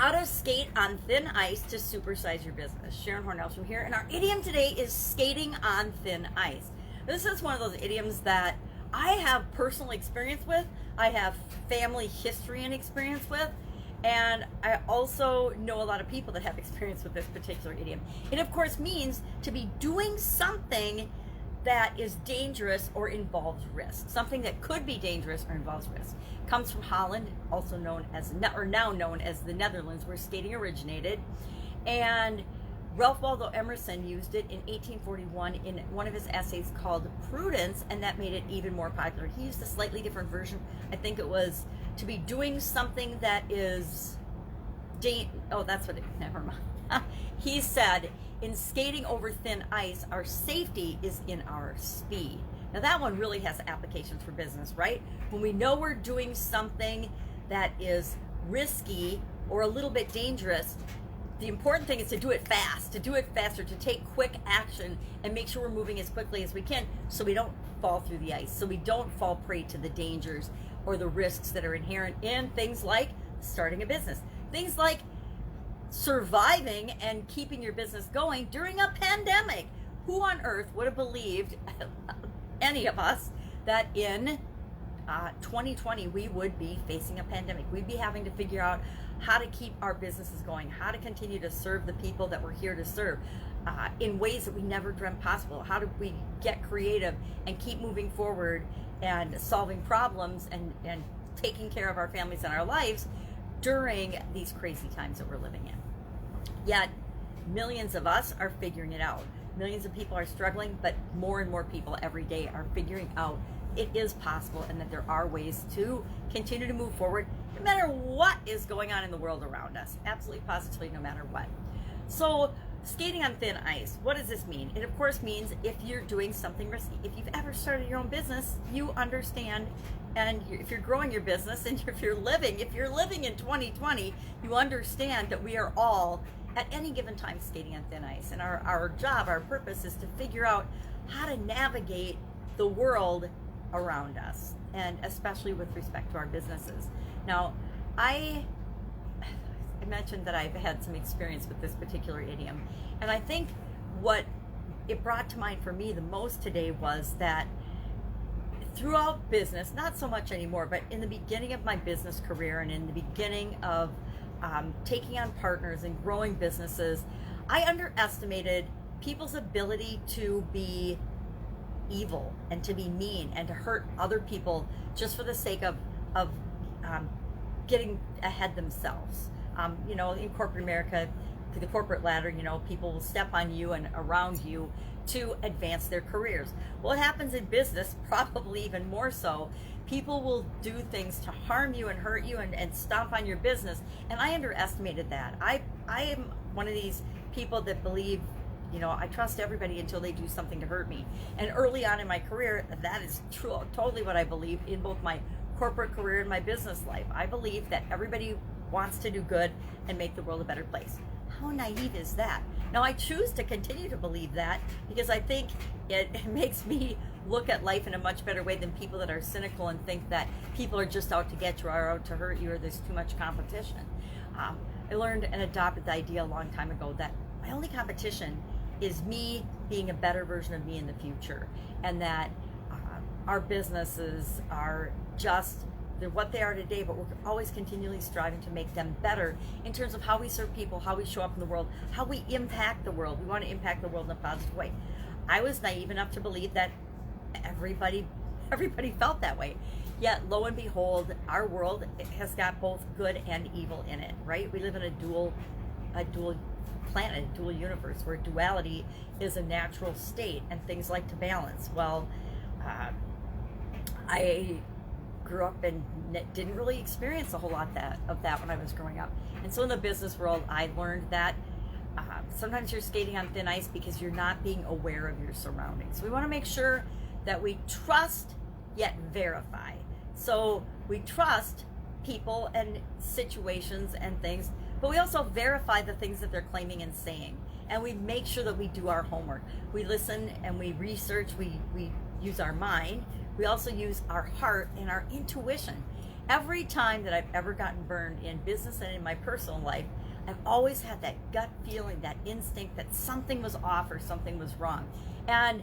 How to skate on thin ice to supersize your business. Sharon Horne-Ellstrom here, and our idiom today is skating on thin ice. This is one of those idioms that I have personal experience with, I have family history and experience with, and I also know a lot of people that have experience with this particular idiom. It of course means to be doing something that is dangerous or involves risk. Something that could be dangerous or involves risk. Comes from Holland, also known as, or now known as the Netherlands, where skating originated. And Ralph Waldo Emerson used it in 1841 in one of his essays called Prudence, and that made it even more popular. He used a slightly different version. I think it was to be doing something that is, never mind. He said, in skating over thin ice, our safety is in our speed. Now that one really has applications for business, right? When we know we're doing something that is risky or a little bit dangerous, the important thing is to do it fast, to do it faster, to take quick action and make sure we're moving as quickly as we can so we don't fall through the ice, so we don't fall prey to the dangers or the risks that are inherent in things like starting a business. Things like surviving and keeping your business going during a pandemic. Who on earth would have believed, any of us, that in 2020 we would be facing a pandemic? We'd be having to figure out how to keep our businesses going, how to continue to serve the people that we're here to serve in ways that we never dreamt possible. How do we get creative and keep moving forward and solving problems and taking care of our families and our lives during these crazy times that we're living in? Yet, millions of us are figuring it out. Millions of people are struggling, but more and more people every day are figuring out it is possible and that there are ways to continue to move forward no matter what is going on in the world around us. Absolutely, positively, no matter what. So, skating on thin ice, what does this mean? It of course means if you're doing something risky. If you've ever started your own business, you understand, and if you're growing your business and if you're living in 2020, you understand that we are all at any given time skating on thin ice. And our job, our purpose is to figure out how to navigate the world around us, and especially with respect to our businesses. Now, I mentioned that I've had some experience with this particular idiom, and I think what it brought to mind for me the most today was that throughout business, not so much anymore, but in the beginning of my business career and in the beginning of taking on partners and growing businesses, I underestimated people's ability to be evil and to be mean and to hurt other people just for the sake of getting ahead themselves. In corporate America, the corporate ladder, people will step on you and around you to advance their careers. Well, it happens in business, probably even more so. People will do things to harm you and hurt you and stomp on your business, and I underestimated that. I am one of these people that believe, I trust everybody until they do something to hurt me. And early on in my career, that is true, totally what I believed in both my corporate career and my business life. I believe that everybody wants to do good and make the world a better place. How naive is that? Now, I choose to continue to believe that because I think it makes me look at life in a much better way than people that are cynical and think that people are just out to get you or out to hurt you or there's too much competition. I learned and adopted the idea a long time ago that my only competition is me being a better version of me in the future, and that our businesses are just, they're what they are today, but we're always continually striving to make them better in terms of how we serve people, how we show up in the world, how we impact the world. We want to impact the world in a positive way. I was naive enough to believe that everybody felt that way. Yet, lo and behold, our world has got both good and evil in it, right? We live in a dual planet, a dual universe, where duality is a natural state and things like to balance. Well, I grew up and didn't really experience a whole lot of that when I was growing up. And so in the business world, I learned that sometimes you're skating on thin ice because you're not being aware of your surroundings. We want to make sure that we trust yet verify. So we trust people and situations and things, but we also verify the things that they're claiming and saying. And we make sure that we do our homework. We listen and we research, we use our mind. We also use our heart and our intuition. every time that I've ever gotten burned in business and in my personal life, I've always had that gut feeling, that instinct that something was off or something was wrong. And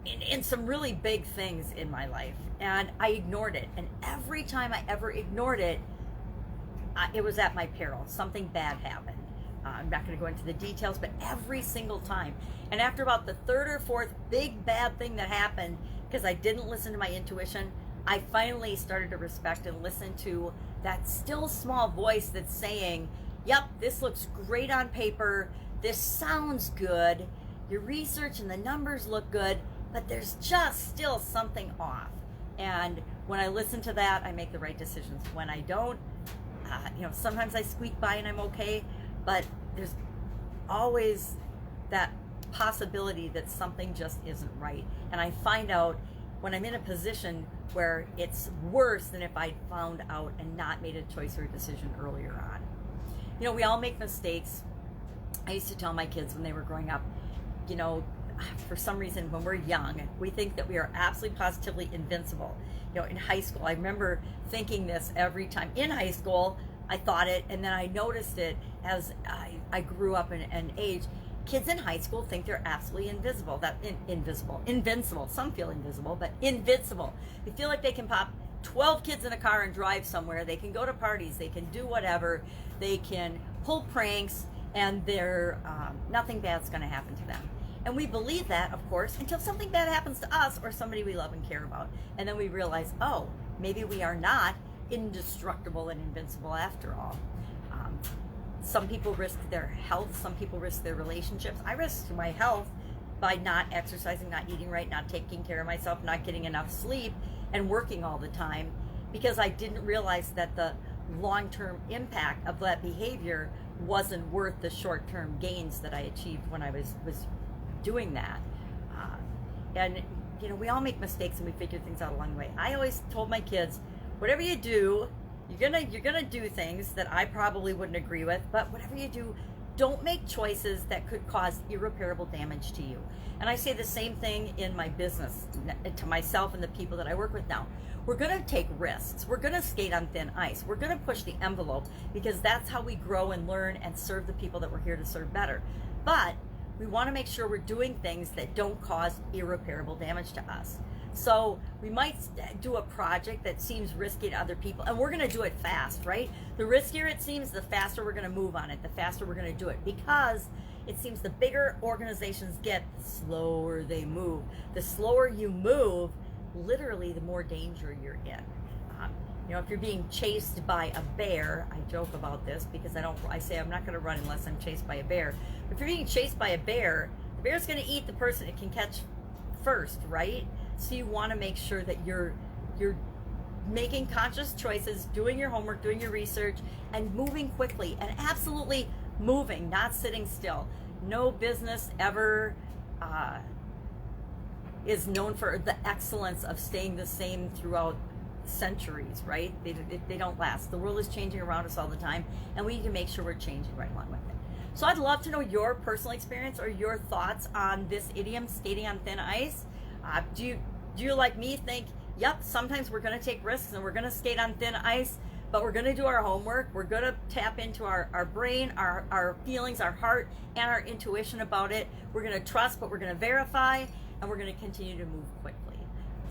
in some really big things in my life. And I ignored it. And every time I ever ignored it, it was at my peril. Something bad happened. I'm not going to go into the details, but every single time. And after about the third or fourth big bad thing that happened, because I didn't listen to my intuition, I finally started to respect and listen to that still small voice that's saying, yep, this looks great on paper. This sounds good. Your research and the numbers look good, but there's just still something off. And when I listen to that, I make the right decisions. When I don't, sometimes I squeak by and I'm okay, but there's always that possibility that something just isn't right. And I find out when I'm in a position where it's worse than if I'd found out and not made a choice or a decision earlier on. We all make mistakes. I used to tell my kids when they were growing up, for some reason when we're young, we think that we are absolutely positively invincible. In high school, I remember thinking this every time. In high school, I thought it, and then I noticed it as I grew up and aged. Kids in high school think they're absolutely invincible. Invincible. Some feel invisible, but invincible. They feel like they can pop 12 kids in a car and drive somewhere. They can go to parties. They can do whatever. They can pull pranks, and nothing bad's going to happen to them. And we believe that, of course, until something bad happens to us or somebody we love and care about. And then we realize, oh, maybe we are not indestructible and invincible after all. Some people risk their health. Some people risk their relationships. I risked my health by not exercising, not eating right, not taking care of myself, not getting enough sleep, and working all the time because I didn't realize that the long-term impact of that behavior wasn't worth the short-term gains that I achieved when I was doing that. And we all make mistakes and we figure things out along the way. I always told my kids, whatever you do, you're gonna do things that I probably wouldn't agree with, but whatever you do, don't make choices that could cause irreparable damage to you. And I say the same thing in my business to myself and the people that I work with now. We're gonna take risks. We're gonna skate on thin ice. We're gonna push the envelope because that's how we grow and learn and serve the people that we're here to serve better. But we want to make sure we're doing things that don't cause irreparable damage to us. So we might do a project that seems risky to other people, and we're going to do it fast, right? The riskier it seems, the faster we're going to move on it, the faster we're going to do it, because it seems the bigger organizations get, the slower they move. The slower you move, literally, the more danger you're in. If you're being chased by a bear, I joke about this because I say I'm not going to run unless I'm chased by a bear. But if you're being chased by a bear, the bear's going to eat the person it can catch first, right? So you want to make sure that you're making conscious choices, doing your homework, doing your research, and moving quickly, and absolutely moving, not sitting still. No business ever is known for the excellence of staying the same throughout centuries, right? They don't last. The world is changing around us all the time, and we need to make sure we're changing right along with it. So I'd love to know your personal experience or your thoughts on this idiom, skating on thin ice. Do you like me think, yep, sometimes we're going to take risks and we're going to skate on thin ice, but we're going to do our homework. We're going to tap into our brain, our feelings, our heart, and our intuition about it. We're going to trust, but we're going to verify, and we're going to continue to move quickly.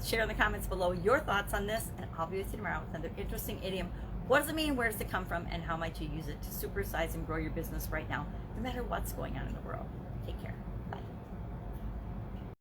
Share in the comments below your thoughts on this, and I'll be with you tomorrow with another interesting idiom. What does it mean? Where does it come from? And how might you use it to supersize and grow your business right now, no matter what's going on in the world? Take care.